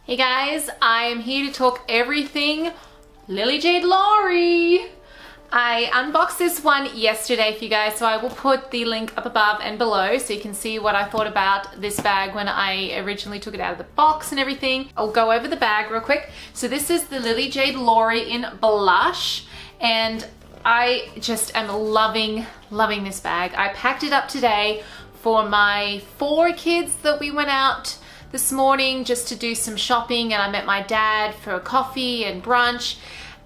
Hey guys, I am here to talk everything Lily Jade Lorie. I unboxed this one yesterday for you guys, so I will put the link up above and below so you can see what I thought about this bag when I originally took it out of the box and everything. I'll go over the bag real quick. So this is the Lily Jade Lorie in blush, and I just am loving this bag. I packed it up today for my 4 kids that we went out this morning just to do some shopping, and I met my dad for a coffee and brunch.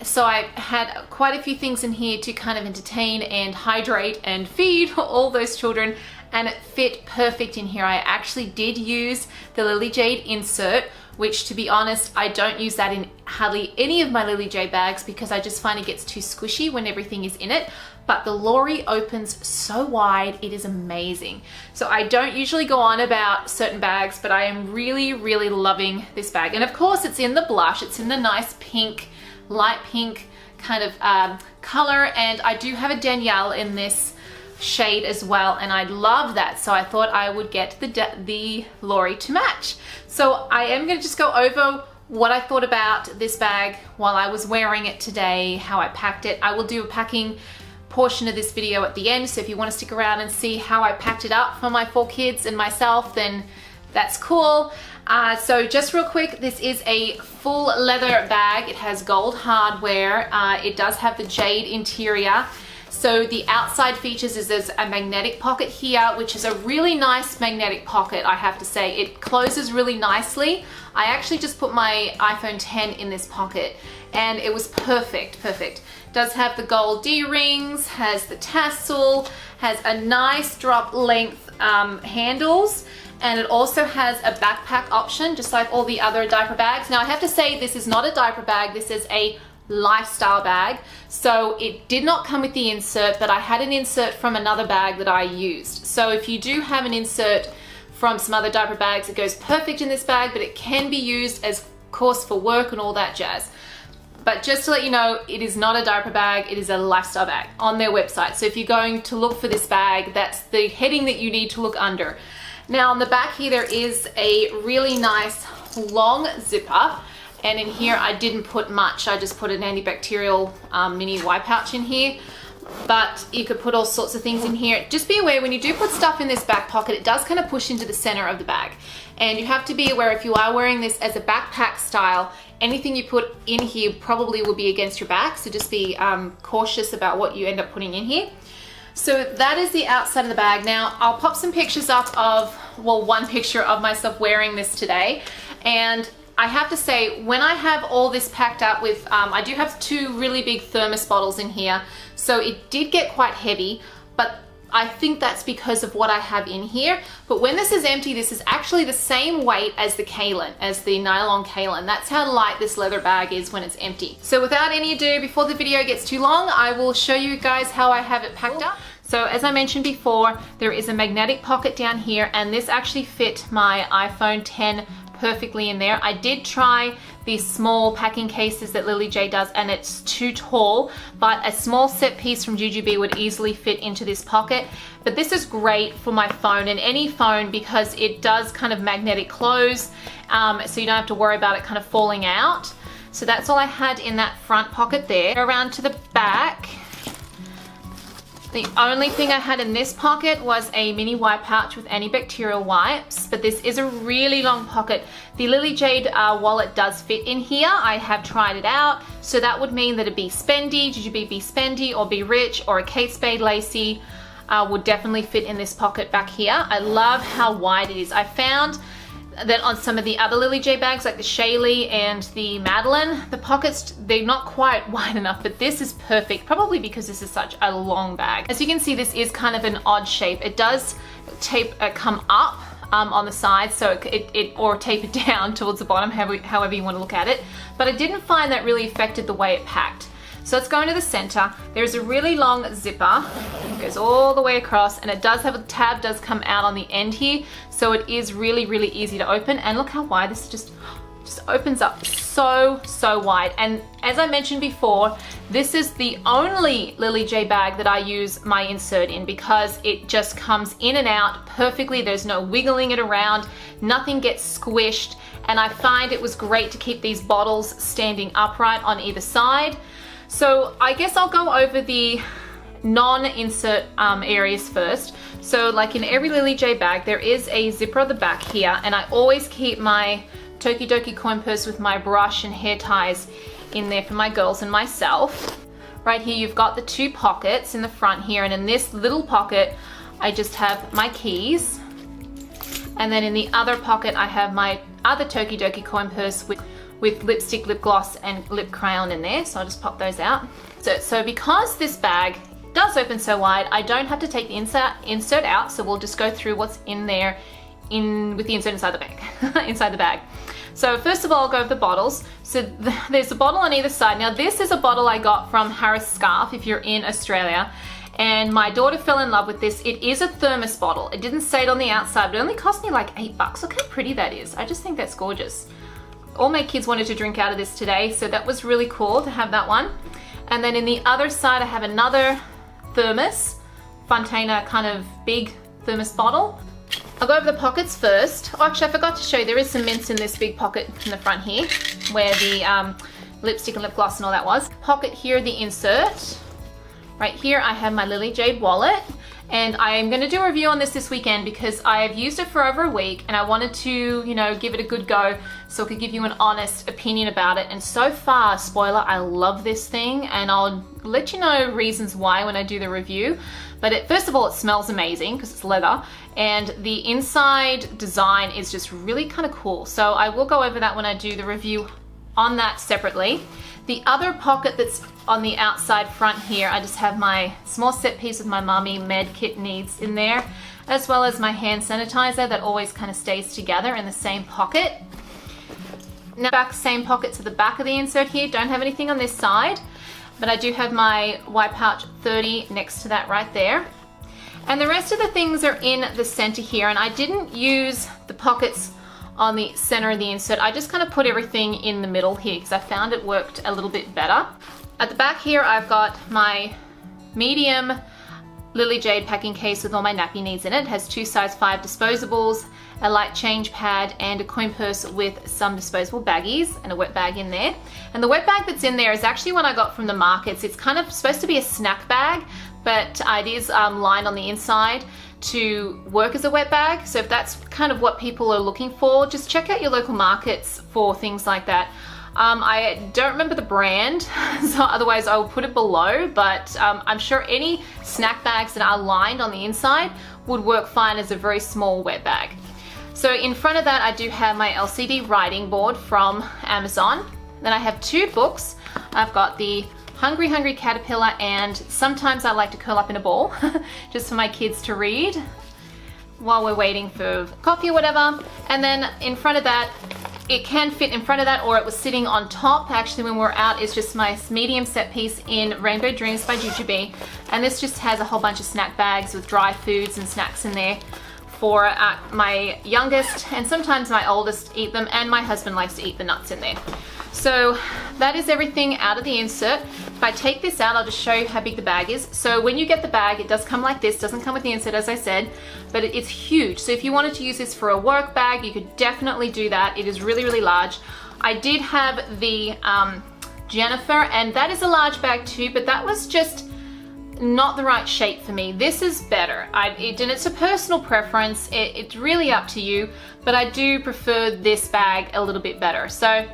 So I had quite a few things in here to kind of entertain and hydrate and feed all those children, and it fit perfect in here. I actually did use the Lily Jade insert, which, to be honest, I don't use that in hardly any of my Lily Jade bags because I just find it gets too squishy when everything is in it. But the Lorie opens so wide, it is amazing. So I don't usually go on about certain bags, but I am really loving this bag. And of course it's in the blush, it's in the nice pink, light pink kind of color, and I do have a Danielle in this shade as well, and I love that, so I thought I would get the Lorie to match. So I am going to just go over what I thought about this bag while I was wearing it today, how I packed it. I will do a packing portion of this video at the end, so if you want to stick around and see how I packed it up for my 4 kids and myself, then that's cool. So just real quick, this is a full leather bag. It has gold hardware. It does have the jade interior. So the outside features is there's a magnetic pocket here, which is a really nice magnetic pocket, I have to say. It closes really nicely. I actually just put my iPhone 10 in this pocket and it was perfect. Does have the gold D-rings, has the tassel, has a nice drop length handles, and it also has a backpack option, just like all the other diaper bags. Now I have to say, this is not a diaper bag, this is a lifestyle bag. So it did not come with the insert, but I had an insert from another bag that I used. So if you do have an insert from some other diaper bags, it goes perfect in this bag, but it can be used as, of course, for work and all that jazz. But just to let you know, it is not a diaper bag, it is a lifestyle bag on their website. So if you're going to look for this bag, that's the heading that you need to look under. Now on the back here, there is a really nice long zipper. And in here, I didn't put much. I just put an antibacterial mini wipe pouch in here. But you could put all sorts of things in here. Just be aware, when you do put stuff in this back pocket, it does kind of push into the center of the bag. And you have to be aware, if you are wearing this as a backpack style, anything you put in here probably will be against your back. So just be cautious about what you end up putting in here. So that is the outside of the bag. Now I'll pop some pictures up of, well, one picture of myself wearing this today. And I have to say, when I have all this packed up with, I do have 2 really big thermos bottles in here, so it did get quite heavy, but I think that's because of what I have in here. But when this is empty, this is actually the same weight as the kaolin, as the nylon kaolin. That's how light this leather bag is when it's empty. So without any ado, before the video gets too long, I will show you guys how I have it packed up. So as I mentioned before, there is a magnetic pocket down here, and this actually fit my iPhone 10 perfectly in there. I did try these small packing cases that Lily Jade does, and it's too tall, but a small set piece from Jujube would easily fit into this pocket. But this is great for my phone and any phone because it does kind of magnetic close, so you don't have to worry about it kind of falling out. So that's all I had in that front pocket there. Around to the back. The only thing I had in this pocket was a mini wipe pouch with antibacterial wipes, but this is a really long pocket. The Lily Jade wallet does fit in here. I have tried it out, so that would mean that it'd be spendy, Jujube be spendy, or be rich, or a Kate Spade lacy would definitely fit in this pocket back here. I love how wide it is. I found that on some of the other Lily Jade bags, like the Shaylee and the Madeline, the pockets, they're not quite wide enough, but this is perfect, probably because this is such a long bag. As you can see, this is kind of an odd shape. It does come up on the side, so or tape it down towards the bottom, however you want to look at it. But I didn't find that really affected the way it packed. So let's go into the center. There's a really long zipper. It goes all the way across, and it does have a tab does come out on the end here. So it is really easy to open. And look how wide this is, just Just opens up so wide. And as I mentioned before, this is the only Lily Jade bag that I use my insert in because it just comes in and out perfectly. There's no wiggling it around, nothing gets squished, and I find it was great to keep these bottles standing upright on either side. So I guess I'll go over the non-insert areas first. So like in every Lily Jade bag, there is a zipper at the back here, and I always keep my Tokidoki coin purse with my brush and hair ties in there for my girls and myself. Right here you've got the 2 pockets in the front here, and in this little pocket I just have my keys, and then in the other pocket I have my other Tokidoki coin purse with lipstick, lip gloss and lip crayon in there, so I'll just pop those out. So because this bag does open so wide, I don't have to take the insert out, so we'll just go through what's in there with the insert inside the bag. inside the bag. So first of all, I'll go over the bottles. So there's a bottle on either side. Now this is a bottle I got from Harris Scarf if you're in Australia, and my daughter fell in love with this. It is a thermos bottle. It didn't say it on the outside, but it only cost me like $8. Look how pretty that is. I just think that's gorgeous. All my kids wanted to drink out of this today, so that was really cool to have that one. And then in the other side I have another thermos, Fontainer kind of big thermos bottle. I'll go over the pockets first. Oh, actually I forgot to show you, there is some mints in this big pocket in the front here where the lipstick and lip gloss and all that was. Pocket here, the insert. Right here I have my Lily Jade wallet, and I'm going to do a review on this weekend because I've used it for over a week and I wanted to, you know, give it a good go so I could give you an honest opinion about it. And so far, spoiler, I love this thing, and I'll let you know reasons why when I do the review. But first of all, it smells amazing because it's leather, and the inside design is just really kind of cool. So I will go over that when I do the review on that separately. The other pocket that's on the outside front here, I just have my small set piece of my mommy med kit needs in there, as well as my hand sanitizer that always kind of stays together in the same pocket. Now same pocket to the back of the insert here, don't have anything on this side, but I do have my White Pouch 30 next to that right there. And the rest of the things are in the center here, and I didn't use the pockets on the center of the insert. I just kind of put everything in the middle here because I found it worked a little bit better. At the back here I've got my medium Lily Jade packing case with all my nappy needs in it. It has 2 size 5 disposables, a light change pad, and a coin purse with some disposable baggies and a wet bag in there. And the wet bag that's in there is actually one I got from the markets. It's kind of supposed to be a snack bag, but it is lined on the inside to work as a wet bag. So if that's kind of what people are looking for, just check out your local markets for things like that. I don't remember the brand, so otherwise I will put it below, but I'm sure any snack bags that are lined on the inside would work fine as a very small wet bag. So in front of that I do have my LCD writing board from Amazon. Then I have 2 books. I've got the Hungry Hungry Caterpillar, and sometimes I like to curl up in a ball just for my kids to read while we're waiting for coffee or whatever. And then in front of that, it can fit in front of that, or it was sitting on top. Actually, when we're out, it's just my medium set piece in Rainbow Dreams by Jujubee. And this just has a whole bunch of snack bags with dry foods and snacks in there for my youngest, and sometimes my oldest eat them, and my husband likes to eat the nuts in there. So that is everything out of the insert. If I take this out, I'll just show you how big the bag is. So when you get the bag, it does come like this. Doesn't come with the insert, as I said, but it's huge. So if you wanted to use this for a work bag, you could definitely do that. It is really, really large. I did have the Jennifer, and that is a large bag too, but that was just not the right shape for me. This is better. And it's a personal preference. It's really up to you, but I do prefer this bag a little bit better. So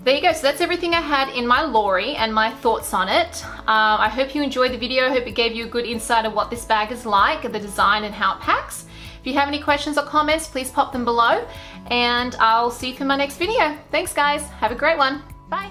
there you go. So that's everything I had in my Lorie and my thoughts on it. I hope you enjoyed the video. I hope it gave you a good insight of what this bag is like, the design and how it packs. If you have any questions or comments, please pop them below, and I'll see you for my next video. Thanks guys. Have a great one. Bye.